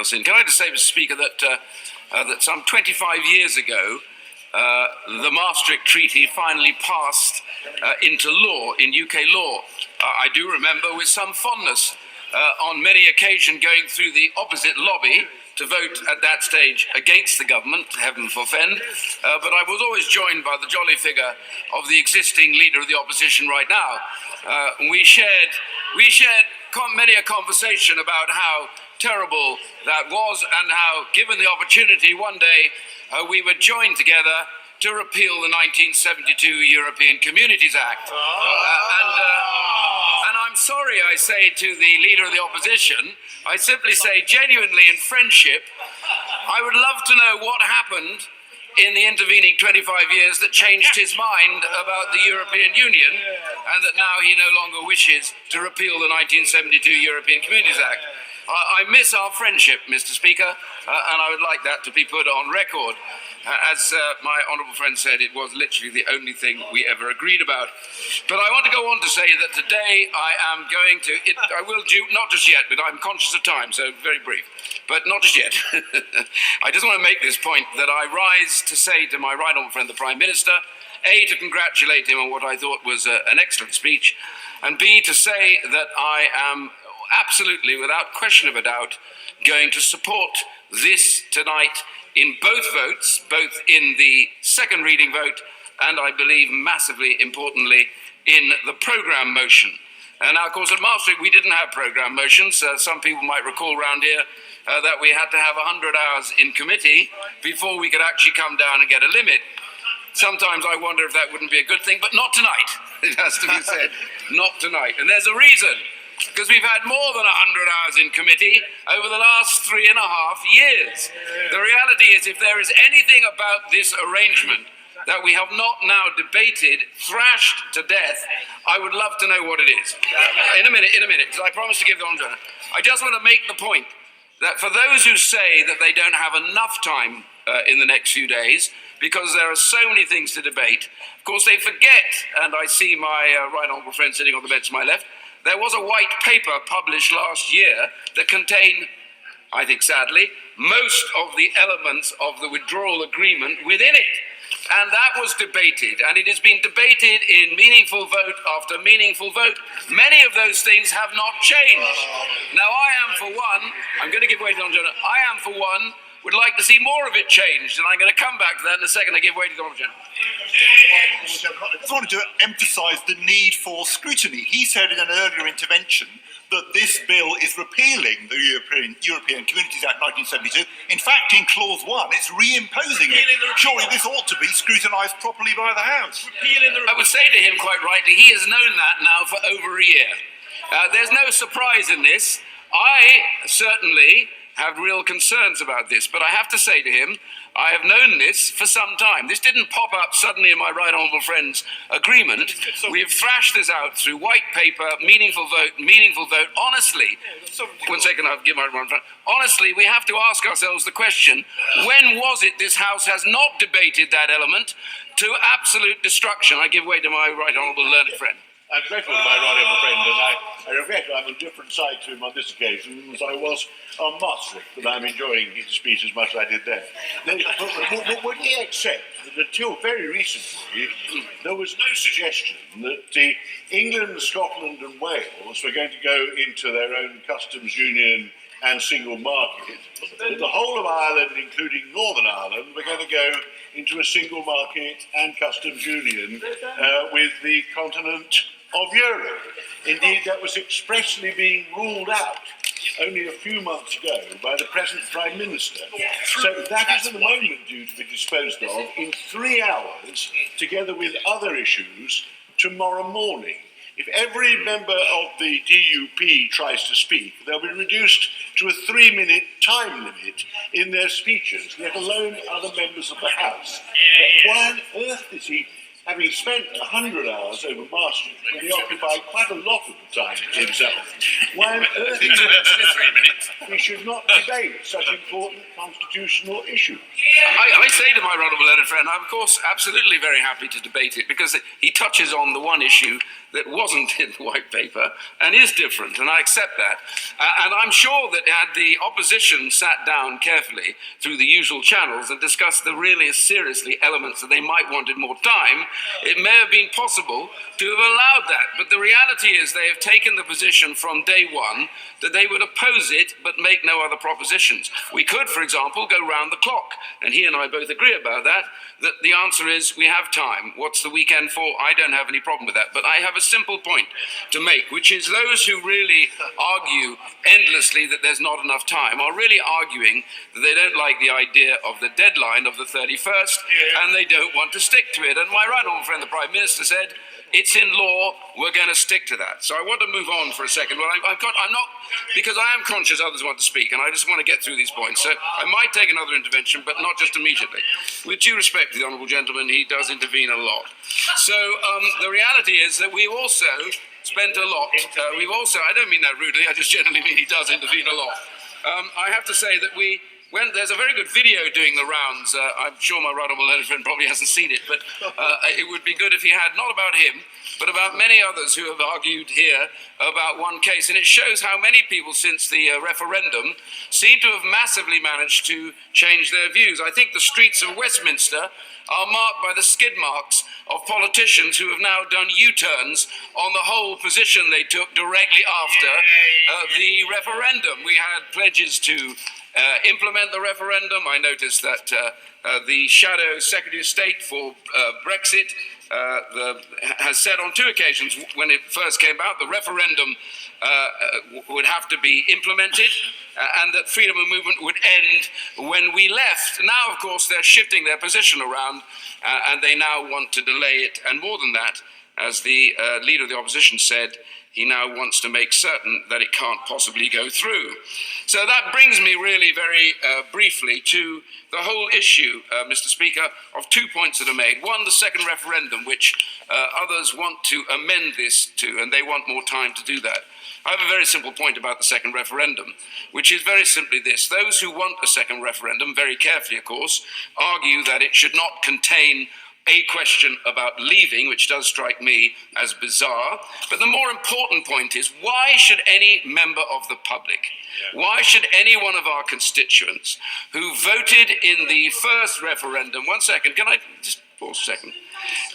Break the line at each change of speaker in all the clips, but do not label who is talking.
else in. Can I just say, Mr. Speaker, that that some 25 years ago, the Maastricht Treaty finally passed into law, in UK law. I do remember with some fondness on many occasions going through the opposite lobby to vote at that stage against the government, heaven forfend, but I was always joined by the jolly figure of the existing leader of the opposition right now. We shared many a conversation about how terrible that was and how, given the opportunity, one day we would join together to repeal the 1972 European Communities Act. And I'm sorry, I say to the leader of the opposition, I simply say genuinely in friendship, I would love to know what happened in the intervening 25 years that changed his mind about the European Union and that now he no longer wishes to repeal the 1972 European Communities Act. I miss our friendship, Mr. Speaker, and I would like that to be put on record. As my honourable friend said, it was literally the only thing we ever agreed about. But I want to go on to say that today I am going to, I will do, not just yet, but I'm conscious of time, so very brief, but not just yet. I just want to make this point that I rise to say to my right honourable friend, the Prime Minister, A, to congratulate him on what I thought was an excellent speech, and B, to say that I am absolutely, without question of a doubt, going to support this tonight in both votes, both in the second reading vote and, I believe, massively importantly, in the programme motion. And now, of course, at Maastricht, we didn't have programme motions. Some people might recall round here that we had to have 100 hours in committee before we could actually come down and get a limit. Sometimes I wonder if that wouldn't be a good thing, but not tonight. It has to be said, not tonight. And there's a reason. Because we've had more than 100 hours in committee over the last 3.5 years. The reality is, if there is anything about this arrangement that we have not now debated, thrashed to death, I would love to know what it is. In a minute, because I promised to give the honour. I just want to make the point that for those who say that they don't have enough time in the next few days, because there are so many things to debate, of course they forget, and I see my right honourable friend sitting on the bench to my left, there was a white paper published last year that contained, I think sadly, most of the elements of the withdrawal agreement within it. And that was debated, and it has been debated in meaningful vote after meaningful vote. Many of those things have not changed. Now I am for one, I'm going to give way to Don Jonah, I am for one, would like to see more of it changed, and I'm going to come back to that in a second. I give way to Don Jonah.
I just wanted to emphasise the need for scrutiny. He said in an earlier intervention that this bill is repealing the European Communities Act 1972. In fact, in clause 1, it's reimposing it. Surely this ought to be scrutinised properly by the House.
I would say to him quite rightly, he has known that now for over a year. There's no surprise in this. I certainly have real concerns about this, but I have to say to him, I have known this for some time. This didn't pop up suddenly in my right honourable friend's agreement. We have thrashed this out through white paper, meaningful vote. Honestly, one second, I'll give my one friend. Honestly, we have to ask ourselves the question, when was it this House has not debated that element to absolute destruction? I give way to my right honourable learned friend.
I'm grateful to my right honourable friend, and I regret I'm on a different side to him on this occasion as I was on Maastricht, but I'm enjoying his speech as much as I did then. Would he accept that until very recently there was no suggestion that England, Scotland and Wales were going to go into their own customs union and single market, that the whole of Ireland, including Northern Ireland, were going to go into a single market and customs union with the continent of Europe. Indeed, that was expressly being ruled out only a few months ago by the present Prime Minister. So that is at the moment due to be disposed of in 3 hours, together with other issues, tomorrow morning. If every member of the DUP tries to speak, they'll be reduced to a 3-minute time limit in their speeches, let alone other members of the House. But why on earth is he having spent 100 hours over Maastricht, when he occupied quite a lot of the time himself, why on earth we should not debate such important constitutional issues?
I say to my honourable learned friend, I'm of course absolutely very happy to debate it, because he touches on the one issue that wasn't in the white paper and is different, and I accept that. And I'm sure that had the opposition sat down carefully through the usual channels and discussed the really seriously elements that they might wanted more time, it may have been possible to have allowed that. But the reality is they have taken the position from day one that they would oppose it but make no other propositions. We could, for example, go round the clock, and he and I both agree about that the answer is we have time. What's the weekend for? I don't have any problem with that. But I have a simple point to make, which is those who really argue endlessly that there's not enough time are really arguing that they don't like the idea of the deadline of the 31st, and they don't want to stick to it. And my right honourable friend, the Prime Minister, said, it's in law, we're going to stick to that. So I want to move on for a second. Well, I'm not, because I am conscious others want to speak, and I just want to get through these points. So I might take another intervention, but not just immediately. With due respect to the honourable gentleman, he does intervene a lot. So the reality is that we've also spent a lot. I don't mean that rudely, I just generally mean he does intervene a lot. I have to say that there's a very good video doing the rounds. I'm sure my right honourable learned friend probably hasn't seen it, but it would be good if he had, not about him, but about many others who have argued here about one case. And it shows how many people since the referendum seem to have massively managed to change their views. I think the streets of Westminster are marked by the skid marks of politicians who have now done U-turns on the whole position they took directly after the referendum. We had pledges to implement the referendum. I noticed that the shadow Secretary of State for Brexit has said on 2 occasions when it first came out the referendum would have to be implemented and that freedom of movement would end when we left. Now, of course, they're shifting their position around and they now want to delay it. And more than that, as the Leader of the Opposition said, he now wants to make certain that it can't possibly go through. So that brings me really very briefly to the whole issue, Mr. Speaker, of 2 points that are made. One, the second referendum, which others want to amend this to, and they want more time to do that. I have a very simple point about the second referendum, which is very simply this. Those who want a second referendum, very carefully, of course, argue that it should not contain a question about leaving, which does strike me as bizarre. But the more important point is, why should any member of the public, why should any one of our constituents who voted in the first referendum, one second, can I just pause a second?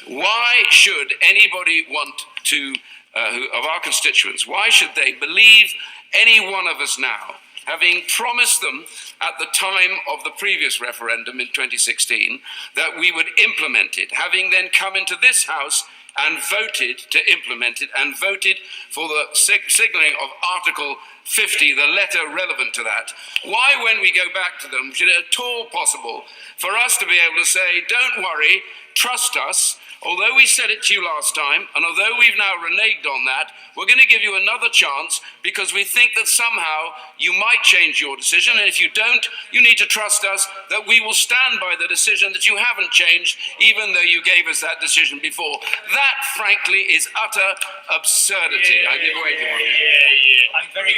Why should anybody want to, of our constituents, why should they believe any one of us now, having promised them at the time of the previous referendum in 2016 that we would implement it, having then come into this House and voted to implement it and voted for the signalling of Article 50, the letter relevant to that. Why, when we go back to them, should it at all possible for us to be able to say, don't worry, trust us, although we said it to you last time, and although we've now reneged on that, we're going to give you another chance because we think that somehow you might change your decision, and if you don't, you need to trust us that we will stand by the decision that you haven't changed, even though you gave us that decision before. That, frankly, is utter absurdity. I give way to you.
I'm very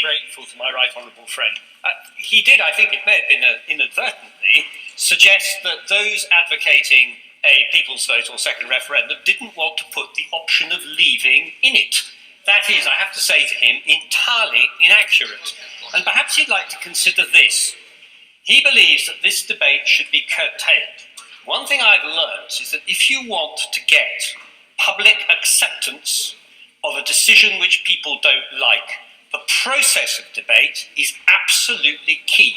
grateful to my right honourable friend. He did, I think it may have been inadvertently, suggest that those advocating a people's vote or second referendum didn't want to put the option of leaving in it. That is, I have to say to him, entirely inaccurate. And perhaps he'd like to consider this. He believes that this debate should be curtailed. One thing I've learnt is that if you want to get public acceptance of a decision which people don't like, the process of debate is absolutely key.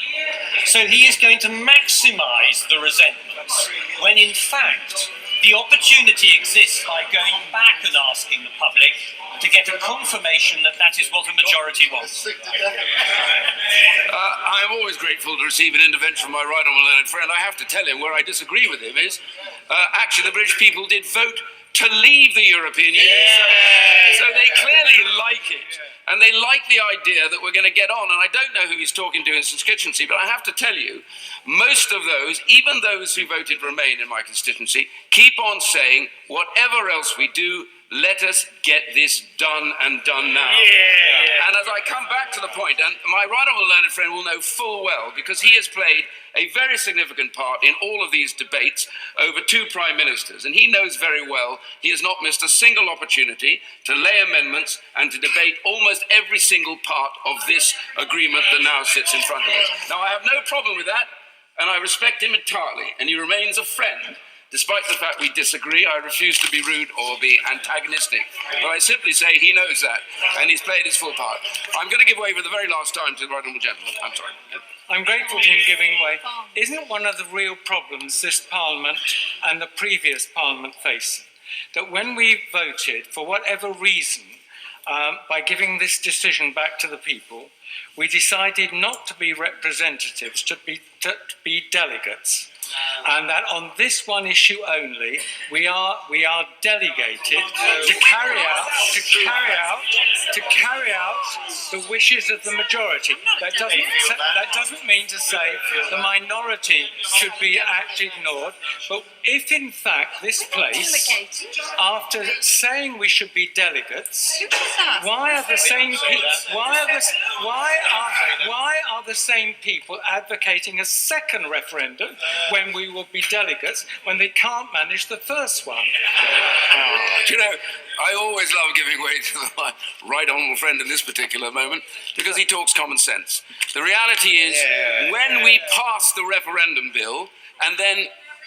So he is going to maximise the resentments, when in fact the opportunity exists by going back and asking the public to get a confirmation that that is what a majority wants.
I'm always grateful to receive an intervention from my right honourable learned friend. I have to tell him where I disagree with him is, actually the British people did vote to leave the European Union. So they clearly like it. And they like the idea that we're going to get on. And I don't know who he's talking to in his constituency, but I have to tell you, most of those, even those who voted Remain in my constituency, keep on saying, whatever else we do, let us get this done and done now. And as I come back to the point, and my right honourable learned friend will know full well, because he has played a very significant part in all of these debates over two prime ministers, and he knows very well he has not missed a single opportunity to lay amendments and to debate almost every single part of this agreement that now sits in front of us. Now, I have no problem with that, and I respect him entirely, and he remains a friend. Despite the fact we disagree, I refuse to be rude or be antagonistic. But I simply say he knows that, and he's played his full part. I'm going to give way for the very last time to the right honourable gentleman. I'm sorry.
I'm grateful to him giving way. Isn't one of the real problems this Parliament and the previous Parliament face that when we voted, for whatever reason, by giving this decision back to the people, we decided not to be representatives, to be delegates, and that on this one issue only, we are delegated to carry out the wishes of the majority. That doesn't mean to say the minority should be actually ignored, but if in fact this place, after saying we should be delegates, why are the same people advocating a second referendum when we will be delegates when they can't manage the first one?
Do you know, I always love giving way to my right honourable friend in this particular moment because he talks common sense. The reality is, when we passed the referendum bill and then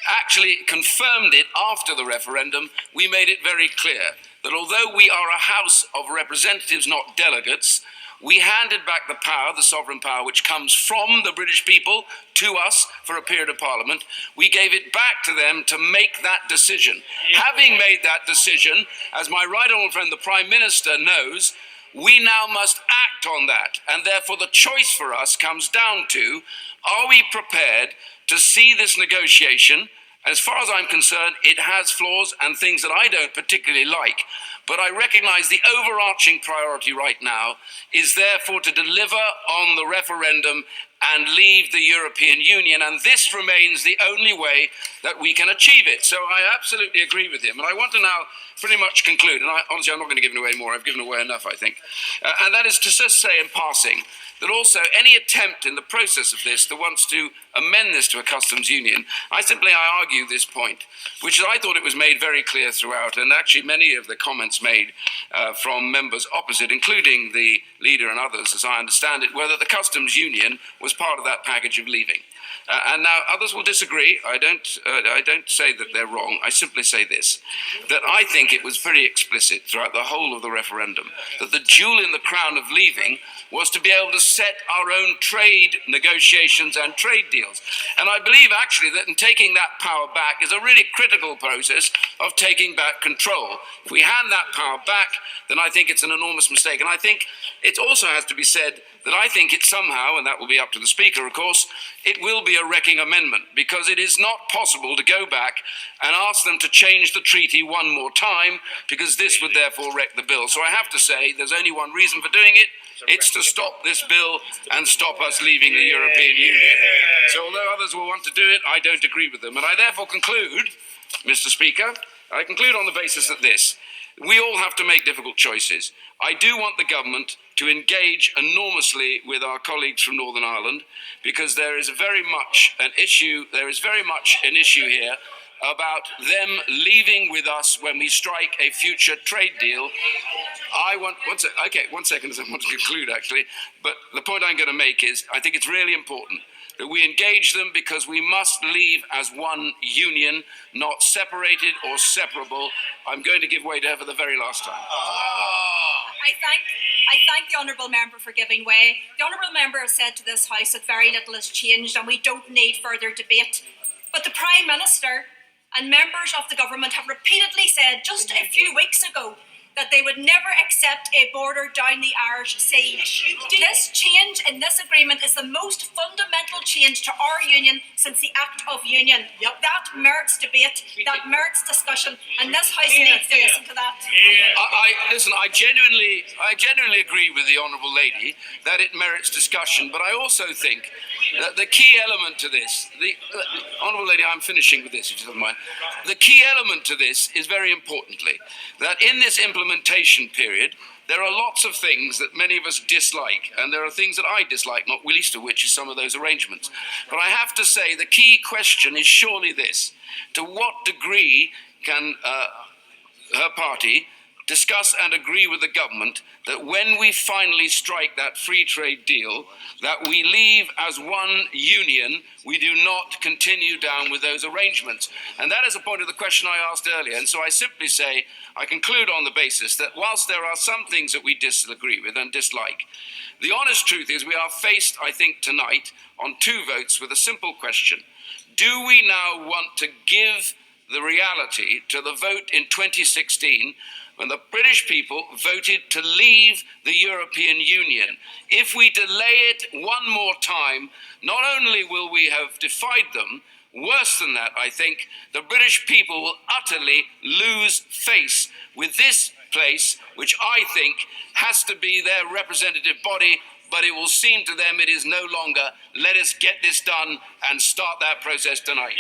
actually confirmed it after the referendum, we made it very clear that although we are a House of Representatives, not delegates, we handed back the power, the sovereign power, which comes from the British people to us for a period of Parliament. We gave it back to them to make that decision. Having made that decision, as my right honourable friend, the Prime Minister, knows, we now must act on that. And therefore the choice for us comes down to, are we prepared to see this negotiation? As far as I'm concerned, it has flaws and things that I don't particularly like. But I recognise the overarching priority right now is therefore to deliver on the referendum and leave the European Union. And this remains the only way that we can achieve it. So I absolutely agree with him. And I want to now pretty much conclude. And honestly, I'm not going to give away more. I've given away enough, I think. And that is to just say in passing that also any attempt in the process of this that wants to amend this to a customs union, I argue this point, which is I thought it was made very clear throughout, and actually many of the comments made from members opposite, including the leader and others, as I understand it, were that the customs union was part of that package of leaving. And now others will disagree. I don't say that they're wrong. I simply say this, that I think it was very explicit throughout the whole of the referendum that the jewel in the crown of leaving was to be able to set our own trade negotiations and trade deals. And I believe actually that in taking that power back is a really critical process of taking back control. If we hand that power back, then I think it's an enormous mistake. And I think it also has to be said that I think it somehow, and that will be up to the Speaker, of course, it will be a wrecking amendment, because it is not possible to go back and ask them to change the treaty one more time, because this would therefore wreck the bill. So I have to say there's only one reason for doing it. It's to stop this bill and stop us leaving the European Union. So although others will want to do it, I don't agree with them. And I therefore conclude, Mr. Speaker, I conclude on the basis that this: we all have to make difficult choices. I do want the government to engage enormously with our colleagues from Northern Ireland, because there is very much an issue here about them leaving with us when we strike a future trade deal. One second, as I want to conclude actually, but the point I'm going to make is I think it's really important that we engage them, because we must leave as one union, not separated or separable. I'm going to give way to her for the very last time.
I thank the Honourable Member for giving way. The Honourable Member has said to this House that very little has changed and we don't need further debate. But the Prime Minister and members of the government have repeatedly said just a few weeks ago that they would never accept a border down the Irish Sea. This change in this agreement is the most fundamental change to our union since the Act of Union. That merits debate, that merits discussion, and this House needs to listen to that.
Listen, I genuinely agree with the Honourable Lady that it merits discussion, but I also think that the key element to this, Honourable Lady, I'm finishing with this, if you don't mind. The key element to this is very importantly that in this implementation period, there are lots of things that many of us dislike, and there are things that I dislike, not least of which is some of those arrangements. But I have to say the key question is surely this: to what degree can her party discuss and agree with the government that when we finally strike that free trade deal, that we leave as one union, we do not continue down with those arrangements? And that is a point of the question I asked earlier. And so I simply say, I conclude on the basis that whilst there are some things that we disagree with and dislike, the honest truth is we are faced, I think, tonight on two votes with a simple question. Do we now want to give the reality to the vote in 2016 when the British people voted to leave the European Union? If we delay it one more time, not only will we have defied them, worse than that, I think, the British people will utterly lose face with this place, which I think has to be their representative body, but it will seem to them it is no longer. Let us get this done and start that process tonight.